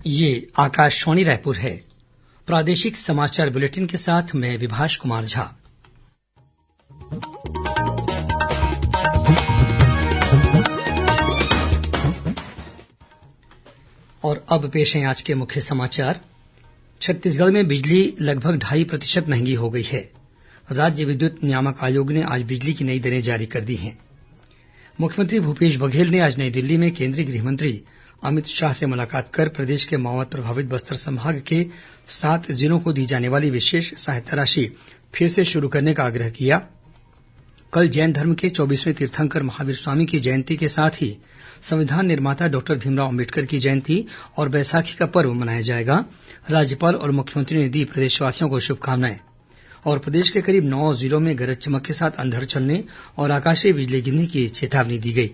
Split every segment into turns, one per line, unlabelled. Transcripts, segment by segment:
ये आकाशवाणी रायपुर है। प्रादेशिक समाचार बुलेटिन के साथ मैं विभाष कुमार झा। और अब पेश है आज के मुख्य समाचार। छत्तीसगढ़ में बिजली लगभग 2.5% महंगी हो गई है। राज्य विद्युत नियामक आयोग ने आज बिजली की नई दरें जारी कर दी हैं। मुख्यमंत्री भूपेश बघेल ने आज नई दिल्ली में केंद्रीय गृह मंत्री अमित शाह से मुलाकात कर प्रदेश के माओवाद प्रभावित बस्तर संभाग के 7 जिलों को दी जाने वाली विशेष सहायता राशि फिर से शुरू करने का आग्रह किया। कल जैन धर्म के 24वें तीर्थंकर महावीर स्वामी की जयंती के साथ ही संविधान निर्माता डॉक्टर भीमराव अम्बेडकर की जयंती और बैसाखी का पर्व मनाया जाएगा। राज्यपाल और मुख्यमंत्री ने दी प्रदेशवासियों को शुभकामनाएं। और प्रदेश के करीब 9 जिलों में गरज चमक के साथ अंधड़ चलने और आकाशीय बिजली गिरने की चेतावनी दी गई।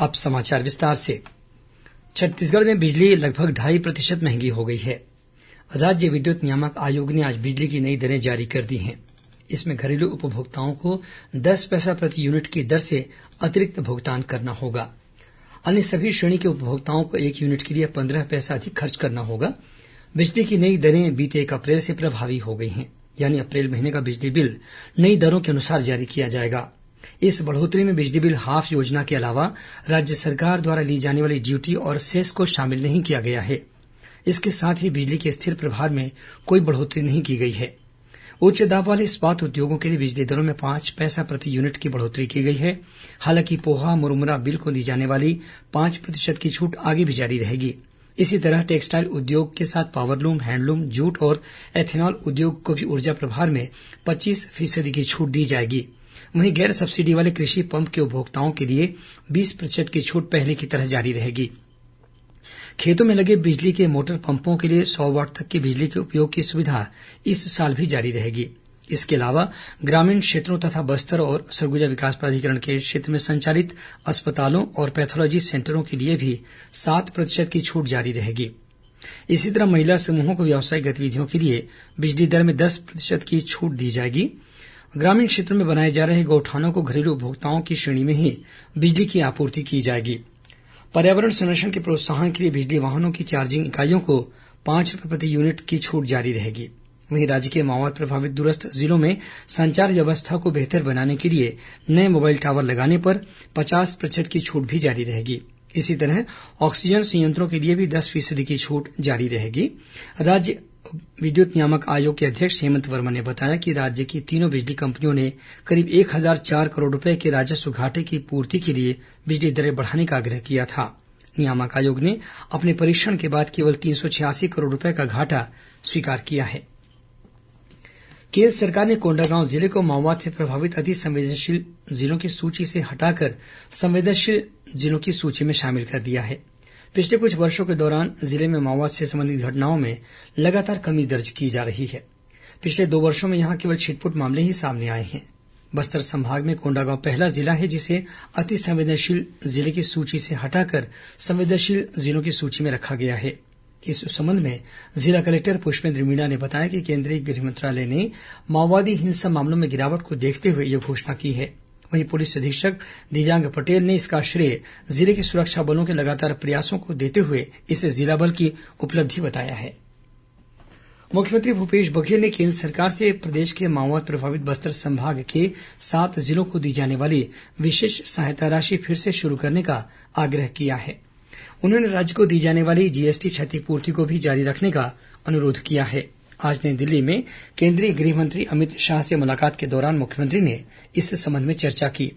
अब समाचार विस्तार से। छत्तीसगढ़ में बिजली लगभग 2.5% महंगी हो गई है। राज्य विद्युत नियामक आयोग ने आज बिजली की नई दरें जारी कर दी हैं। इसमें घरेलू उपभोक्ताओं को 10 पैसा प्रति यूनिट की दर से अतिरिक्त भुगतान करना होगा। अन्य सभी श्रेणी के उपभोक्ताओं को 1 यूनिट के लिए 15 पैसा अधिक खर्च करना होगा। बिजली की नई दरें बीते 1 अप्रैल से प्रभावी हो गई हैं, यानी अप्रैल महीने का बिजली बिल नई दरों के अनुसार जारी किया जाएगा। इस बढ़ोतरी में बिजली बिल हाफ योजना के अलावा राज्य सरकार द्वारा ली जाने वाली ड्यूटी और सेस को शामिल नहीं किया गया है। इसके साथ ही बिजली के स्थिर प्रभार में कोई बढ़ोतरी नहीं की गई है। उच्च दाब वाले इस्पात उद्योगों के लिए बिजली दरों में 5 पैसा प्रति यूनिट की बढ़ोतरी की गई है। हालांकि पोहा मुरमुरा बिल को दी जाने वाली 5% की छूट आगे भी जारी रहेगी। इसी तरह टेक्सटाइल उद्योग के साथ पावरलूम, हैंडलूम, जूट और एथेनॉल उद्योग को भी ऊर्जा प्रभार में 25% की छूट दी जाएगी। वहीं गैर सब्सिडी वाले कृषि पंप के उपभोक्ताओं के लिए 20% की छूट पहले की तरह जारी रहेगी। खेतों में लगे बिजली के मोटर पंपों के लिए 100 वाट तक की बिजली के उपयोग की सुविधा इस साल भी जारी रहेगी। इसके अलावा ग्रामीण क्षेत्रों तथा बस्तर और सरगुजा विकास प्राधिकरण के क्षेत्र में संचालित अस्पतालों और पैथोलॉजी सेंटरों के लिए भी 7% की छूट जारी रहेगी। इसी तरह महिला समूहों को व्यावसायिक गतिविधियों के लिए बिजली दर में 10% की छूट दी जाएगी। ग्रामीण क्षेत्रों में बनाए जा रहे गौठानों को घरेलू उपभोक्ताओं की श्रेणी में ही बिजली की आपूर्ति की जाएगी। पर्यावरण संरक्षण के प्रोत्साहन के लिए बिजली वाहनों की चार्जिंग इकाइयों को 5 रुपये प्रति यूनिट की छूट जारी रहेगी। वहीं राज्य के माओवाद प्रभावित दूरस्थ जिलों में संचार व्यवस्था को बेहतर बनाने के लिए नए मोबाइल टावर लगाने पर 50% की छूट भी जारी रहेगी। इसी तरह ऑक्सीजन संयंत्रों के लिए भी 10% की छूट जारी रहेगी। राज्य विद्युत नियामक आयोग के अध्यक्ष हेमंत वर्मा ने बताया कि राज्य की तीनों बिजली कंपनियों ने करीब 1004 करोड़ रुपए के राजस्व घाटे की पूर्ति के लिए बिजली दरें बढ़ाने का आग्रह किया था। नियामक आयोग ने अपने परीक्षण के बाद केवल 386 करोड़ रुपए का घाटा स्वीकार किया है। केंद्र सरकार ने कोंडागांव जिले को माओवाद से प्रभावित अति संवेदनशील जिलों की सूची से हटाकर संवेदनशील जिलों की सूची में शामिल कर दिया है। पिछले कुछ वर्षों के दौरान जिले में माओवाद से संबंधित घटनाओं में लगातार कमी दर्ज की जा रही है। पिछले 2 वर्षों में यहां केवल छिटपुट मामले ही सामने आए हैं। बस्तर संभाग में कोंडागांव पहला जिला है जिसे अति संवेदनशील जिले की सूची से हटाकर संवेदनशील जिलों की सूची में रखा गया है। इस संबंध में जिला कलेक्टर पुष्पेंद्र मीणा ने बताया कि केंद्रीय गृह मंत्रालय ने माओवादी हिंसा मामलों में गिरावट को देखते हुए यह घोषणा की है। वहीं पुलिस अधीक्षक दिव्यांग पटेल ने इसका श्रेय जिले के सुरक्षा बलों के लगातार प्रयासों को देते हुए इसे जिला बल की उपलब्धि बताया है। मुख्यमंत्री भूपेश बघेल ने केंद्र सरकार से प्रदेश के माओवाद प्रभावित बस्तर संभाग के 7 जिलों को दी जाने वाली विशेष सहायता राशि फिर से शुरू करने का आग्रह किया है। उन्होंने राज्य को दी जाने वाली जीएसटी क्षतिपूर्ति को भी जारी रखने का अनुरोध किया है। आज नई दिल्ली में केंद्रीय गृह मंत्री अमित शाह से मुलाकात के दौरान मुख्यमंत्री ने इस संबंध में चर्चा की।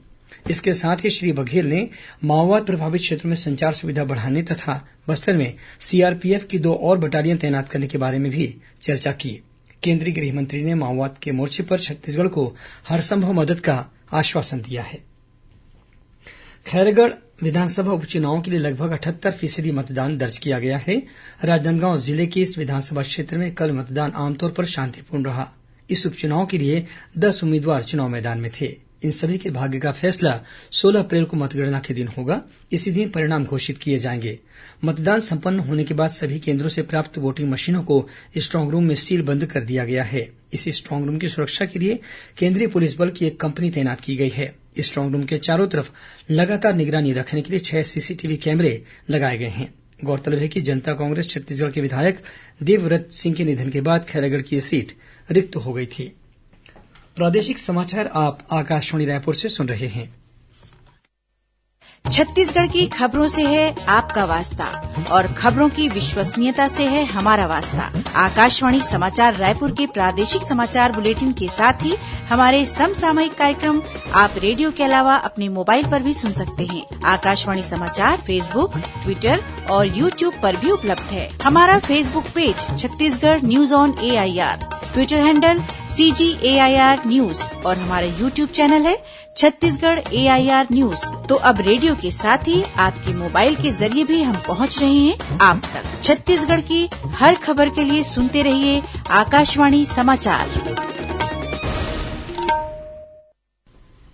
इसके साथ ही श्री बघेल ने माओवाद प्रभावित क्षेत्रों में संचार सुविधा बढ़ाने तथा बस्तर में सीआरपीएफ की 2 और बटालियन तैनात करने के बारे में भी चर्चा की। केंद्रीय गृह मंत्री ने माओवाद के मोर्चे पर छत्तीसगढ़ को हरसंभव मदद का आश्वासन दिया है। खैरगढ़ विधानसभा उपचुनाव के लिए लगभग 78% मतदान दर्ज किया गया है। राजनांदगांव जिले के इस विधानसभा क्षेत्र में कल मतदान आमतौर पर शांतिपूर्ण रहा। इस उपचुनाव के लिए 10 उम्मीदवार चुनाव मैदान में थे। इन सभी के भाग्य का फैसला 16 अप्रैल को मतगणना के दिन होगा। इसी दिन परिणाम घोषित किए जाएंगे। मतदान संपन्न होने के बाद सभी केंद्रों से प्राप्त वोटिंग मशीनों को स्ट्रांग रूम में सील बंद कर दिया गया है। इस स्ट्रांग रूम की सुरक्षा के लिए केंद्रीय पुलिस बल की एक कंपनी तैनात की गई है। स्ट्रांग रूम के चारों तरफ लगातार निगरानी रखने के लिए 6 सीसीटीवी कैमरे लगाए गए हैं। गौरतलब है कि जनता कांग्रेस छत्तीसगढ़ के विधायक देवव्रत सिंह के निधन के बाद खैरागढ़ की यह सीट रिक्त हो गई थी। प्रादेशिक समाचार आप आकाशवाणी रायपुर से सुन रहे हैं।
छत्तीसगढ़ की खबरों से है आपका वास्ता और खबरों की विश्वसनीयता से है हमारा वास्ता। आकाशवाणी समाचार रायपुर के प्रादेशिक समाचार बुलेटिन के साथ ही हमारे समसामयिक कार्यक्रम आप रेडियो के अलावा अपने मोबाइल पर भी सुन सकते हैं। आकाशवाणी समाचार फेसबुक, ट्विटर और यूट्यूब पर भी उपलब्ध है। हमारा Facebook page Chhattisgarh news on AIR, Twitter handle CGAIR news और हमारा यूट्यूब चैनल है छत्तीसगढ़ AIR न्यूज। तो अब रेडियो के साथ ही आपके मोबाइल के जरिए भी हम पहुंच रहे हैं आप तक। छत्तीसगढ़ की हर खबर के लिए सुनते रहिए आकाशवाणी समाचार।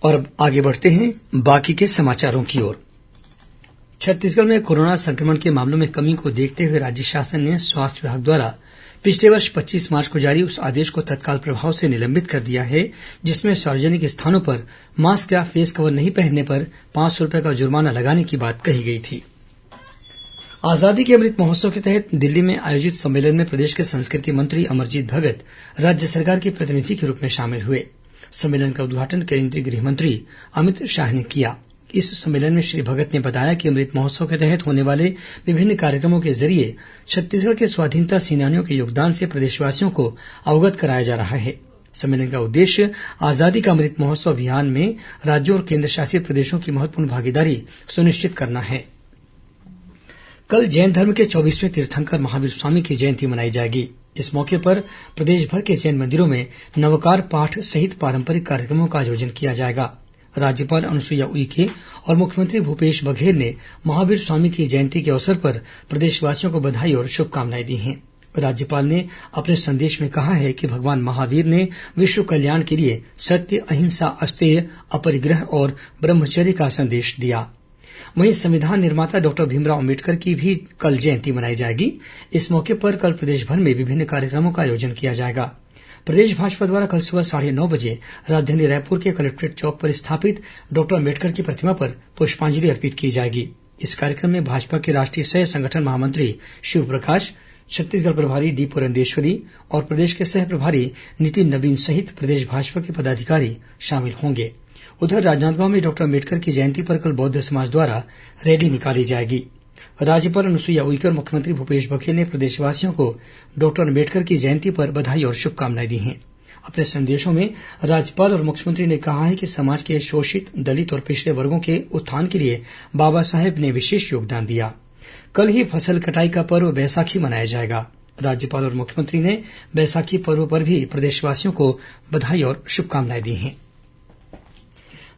और अब आगे बढ़ते हैं बाकी के समाचारों की ओर। छत्तीसगढ़ में कोरोना संक्रमण के मामलों में कमी को देखते हुए राज्य शासन ने स्वास्थ्य विभाग द्वारा पिछले वर्ष 25 मार्च को जारी उस आदेश को तत्काल प्रभाव से निलंबित कर दिया है जिसमें सार्वजनिक स्थानों पर मास्क या फेस कवर नहीं पहनने पर 500 रुपये का जुर्माना लगाने की बात कही गई थी। आजादी के अमृत महोत्सव के तहत दिल्ली में आयोजित सम्मेलन में प्रदेश के संस्कृति मंत्री अमरजीत भगत राज्य सरकार के प्रतिनिधि के रूप में शामिल हुए। सम्मेलन का उद्घाटन केंद्रीय गृह मंत्री अमित शाह ने किया। इस सम्मेलन में श्री भगत ने बताया कि अमृत महोत्सव के तहत होने वाले विभिन्न कार्यक्रमों के जरिए छत्तीसगढ़ के स्वाधीनता सेनानियों के योगदान से प्रदेशवासियों को अवगत कराया जा रहा है। सम्मेलन का उद्देश्य आजादी का अमृत महोत्सव अभियान में राज्यों और केंद्रशासित प्रदेशों की महत्वपूर्ण भागीदारी सुनिश्चित करना है। कल जैन धर्म के 24वें तीर्थंकर महावीर स्वामी की जयंती मनाई जाएगी। इस मौके पर प्रदेश भर के जैन मंदिरों में नवकार पाठ सहित पारंपरिक कार्यक्रमों का आयोजन किया जाएगा। राज्यपाल अनुसुईया उइके और मुख्यमंत्री भूपेश बघेल ने महावीर स्वामी की जयंती के अवसर पर प्रदेशवासियों को बधाई और शुभकामनाएं दी हैं। राज्यपाल ने अपने संदेश में कहा है कि भगवान महावीर ने विश्व कल्याण के लिए सत्य, अहिंसा, अस्तेय, अपरिग्रह और ब्रह्मचर्य का संदेश दिया। वहीं संविधान निर्माता डॉक्टर भीमराव अम्बेडकर की भी कल जयंती मनाई जाएगी। इस मौके पर कल प्रदेश भर में विभिन्न कार्यक्रमों का आयोजन किया जाएगा। प्रदेश भाजपा द्वारा कल सुबह 9:30 बजे राजधानी रायपुर के कलेक्ट्रेट चौक पर स्थापित डॉक्टर अम्बेडकर की प्रतिमा पर पुष्पांजलि अर्पित की जाएगी। इस कार्यक्रम में भाजपा के राष्ट्रीय सह संगठन महामंत्री शिव प्रकाश, छत्तीसगढ़ प्रभारी डी पुरंदेश्वरी और प्रदेश के सह प्रभारी नितिन नवीन सहित प्रदेश भाजपा के पदाधिकारी शामिल होंगे। उधर राजनांदगांव में डॉक्टर अम्बेडकर की जयंती पर कल बौद्ध समाज द्वारा रैली निकाली जाएगी। राज्यपाल अनुसुईया उइके और मुख्यमंत्री भूपेश बघेल ने प्रदेशवासियों को डॉक्टर अम्बेडकर की जयंती पर बधाई और शुभकामनाएं दी हैं। अपने संदेशों में राज्यपाल और मुख्यमंत्री ने कहा है कि समाज के शोषित, दलित और पिछड़े वर्गों के उत्थान के लिए बाबा साहेब ने विशेष योगदान दिया। कल ही फसल कटाई का पर्व बैसाखी मनाया जाएगा। राज्यपाल और मुख्यमंत्री ने बैसाखी पर्व पर भी प्रदेशवासियों को बधाई और शुभकामनाएं दी हैं।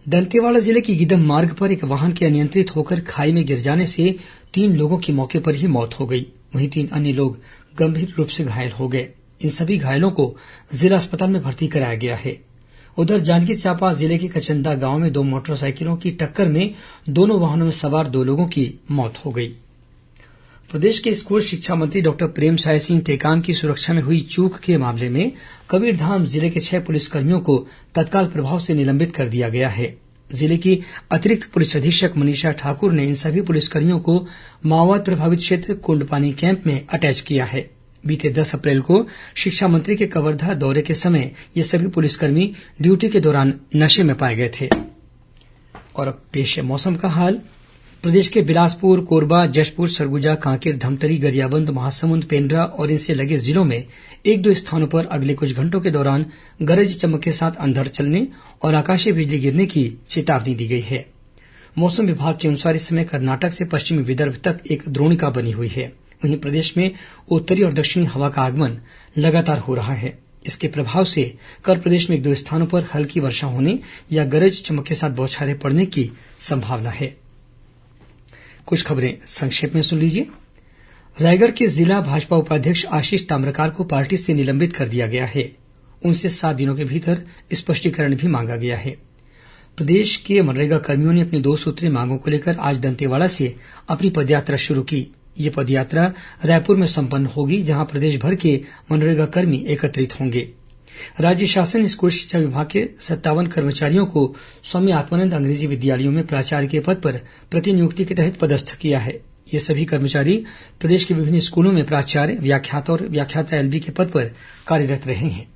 दंतेवाड़ा जिले के गिदम मार्ग पर एक वाहन के अनियंत्रित होकर खाई में गिर जाने से 3 लोगों की मौके पर ही मौत हो गई। वहीं 3 अन्य लोग गंभीर रूप से घायल हो गए। इन सभी घायलों को जिला अस्पताल में भर्ती कराया गया है। उधर जांजगीर चांपा जिले के कचंदा गांव में 2 मोटरसाइकिलों की टक्कर में दोनों वाहनों में सवार 2 लोगों की मौत हो गई। प्रदेश के स्कूल शिक्षा मंत्री डॉक्टर प्रेमसाय सिंह टेकाम की सुरक्षा में हुई चूक के मामले में कबीरधाम जिले के 6 पुलिसकर्मियों को तत्काल प्रभाव से निलंबित कर दिया गया है। जिले की अतिरिक्त पुलिस अधीक्षक मनीषा ठाकुर ने इन सभी पुलिसकर्मियों को माओवाद प्रभावित क्षेत्र कुंडपानी कैंप में अटैच किया है। बीते 10 अप्रैल को शिक्षा मंत्री के कवर्धा दौरे के समय ये सभी पुलिसकर्मी ड्यूटी के दौरान नशे में पाए गए थे। और अब पेश है मौसम का हाल। प्रदेश के बिलासपुर, कोरबा, जशपुर, सरगुजा, कांकेर, धमतरी, गरियाबंद, महासमुंद, पेंड्रा और इनसे लगे जिलों में 1-2 स्थानों पर अगले कुछ घंटों के दौरान गरज चमक के साथ अंधड़ चलने और आकाशीय बिजली गिरने की चेतावनी दी गई है। मौसम विभाग के अनुसार इस समय कर्नाटक से पश्चिमी विदर्भ तक एक द्रोणिका बनी हुई है। वहीं प्रदेश में उत्तरी और दक्षिणी हवा का आगमन लगातार हो रहा है। इसके प्रभाव से कल प्रदेश में 1-2 स्थानों पर हल्की वर्षा होने या गरज चमक के साथ बौछारें पड़ने की संभावना है। कुछ खबरें संक्षेप में सुन लीजिए। रायगढ़ के जिला भाजपा उपाध्यक्ष आशीष ताम्रकार को पार्टी से निलंबित कर दिया गया है। उनसे 7 दिनों के भीतर स्पष्टीकरण भी मांगा गया है। प्रदेश के मनरेगा कर्मियों ने अपनी 2 सूत्रीय मांगों को लेकर आज दंतेवाड़ा से अपनी पदयात्रा शुरू की। ये पदयात्रा रायपुर में संपन्न होगी, जहां प्रदेश भर के मनरेगा कर्मी एकत्रित होंगे। राज्य शासन ने स्कूल शिक्षा विभाग के 57 कर्मचारियों को स्वामी आत्मानंद अंग्रेजी विद्यालयों में प्राचार्य के पद पर प्रतिनियुक्ति के तहत पदस्थ किया है। ये सभी कर्मचारी प्रदेश के विभिन्न स्कूलों में प्राचार्य, व्याख्याता और व्याख्याता एलबी के पद पर कार्यरत रहे हैं।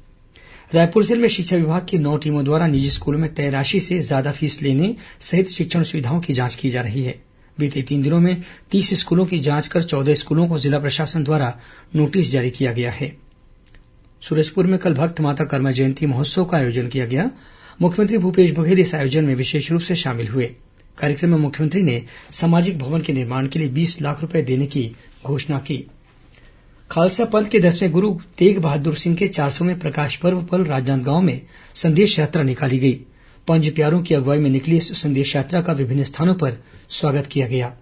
रायपुर जिले में शिक्षा विभाग की 9 टीमों द्वारा निजी स्कूलों में तय राशि से ज्यादा फीस लेने सहित शिक्षण सुविधाओं की जांच की जा रही है। बीते 3 दिनों में 30 स्कूलों की जांच कर 14 स्कूलों को जिला प्रशासन द्वारा नोटिस जारी किया गया है। सूरजपुर में कल भक्त माता कर्मा जयंती महोत्सव का आयोजन किया गया। मुख्यमंत्री भूपेश बघेल इस आयोजन में विशेष रूप से शामिल हुए। कार्यक्रम में मुख्यमंत्री ने सामाजिक भवन के निर्माण के लिए 20 लाख रूपये देने की घोषणा की। खालसा पंथ के 10वें गुरु तेग बहादुर सिंह के 400वें प्रकाश पर्व पर राजनांदगांव में संदेश यात्रा निकाली गई। 5 प्यारों की अगुवाई में निकली इस संदेश यात्रा का विभिन्न स्थानों पर स्वागत किया गया।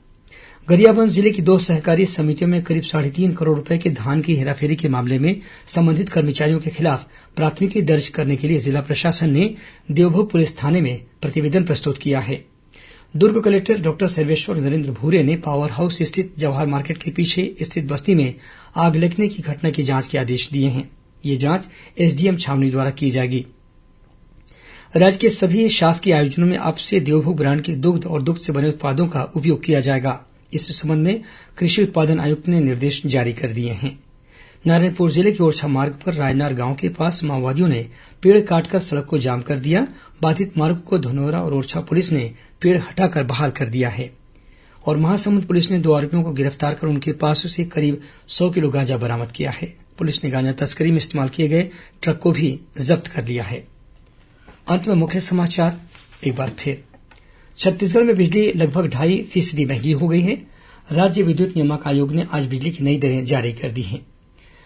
गरियाबंद जिले की 2 सहकारी समितियों में करीब 3.5 करोड़ रूपये के धान की हेराफेरी के मामले में संबंधित कर्मचारियों के खिलाफ प्राथमिकी दर्ज करने के लिए जिला प्रशासन ने देवभोग पुलिस थाने में प्रतिवेदन प्रस्तुत किया है। दुर्ग कलेक्टर डॉक्टर सर्वेश्वर नरेन्द्र भूरे ने पावर हाउस स्थित जवाहर मार्केट के पीछे स्थित बस्ती में आग लगने की घटना की जांच के आदेश दिए हैं। ये जांच एसडीएम छावनी द्वारा की जाएगी। राज्य के सभी शासकीय आयोजनों में अब से देवभोग ब्रांड के दुग्ध और दुग्ध से बने उत्पादों का उपयोग किया जाएगा। इस संबंध में कृषि उत्पादन आयुक्त ने निर्देश जारी कर दिए हैं। नारायणपुर जिले के ओरछा मार्ग पर रायनार गांव के पास माओवादियों ने पेड़ काटकर सड़क को जाम कर दिया। बाधित मार्ग को धनोरा और ओरछा पुलिस ने पेड़ हटाकर बहाल कर दिया है। और महासमुंद पुलिस ने 2 आरोपियों को गिरफ्तार कर उनके पास से करीब 100 किलो गांजा बरामद किया है। पुलिस ने गांजा तस्करी में इस्तेमाल किए गए ट्रक को भी जब्त कर लिया है। अंत में मुख्य समाचार एक बार फिर। छत्तीसगढ़ में बिजली लगभग 2.5% महंगी हो गई है। राज्य विद्युत नियामक आयोग ने आज बिजली की नई दरें जारी कर दी हैं।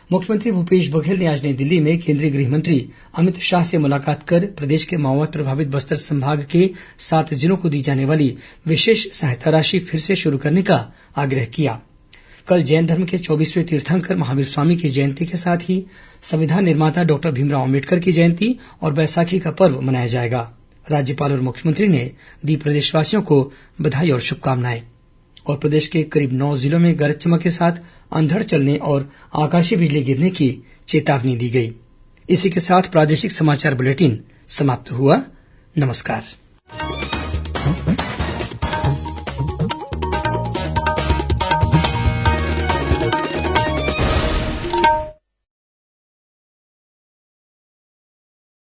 मुख्यमंत्री भूपेश बघेल ने आज नई दिल्ली में केंद्रीय गृह मंत्री अमित शाह से मुलाकात कर प्रदेश के माओवाद प्रभावित बस्तर संभाग के 7 जिलों को दी जाने वाली विशेष सहायता राशि फिर से शुरू करने का आग्रह किया। कल जैन धर्म के 24वें तीर्थंकर महावीर स्वामी की जयंती के साथ ही संविधान निर्माता डॉक्टर भीमराव अम्बेडकर की जयंती और बैसाखी का पर्व मनाया जाएगा। राज्यपाल और मुख्यमंत्री ने दी प्रदेशवासियों को बधाई और शुभकामनाएं। और प्रदेश के करीब 9 जिलों में गरज चमक के साथ अंधड़ चलने और आकाशीय बिजली गिरने की चेतावनी दी गई। इसी के साथ प्रादेशिक समाचार बुलेटिन समाप्त हुआ। नमस्कार।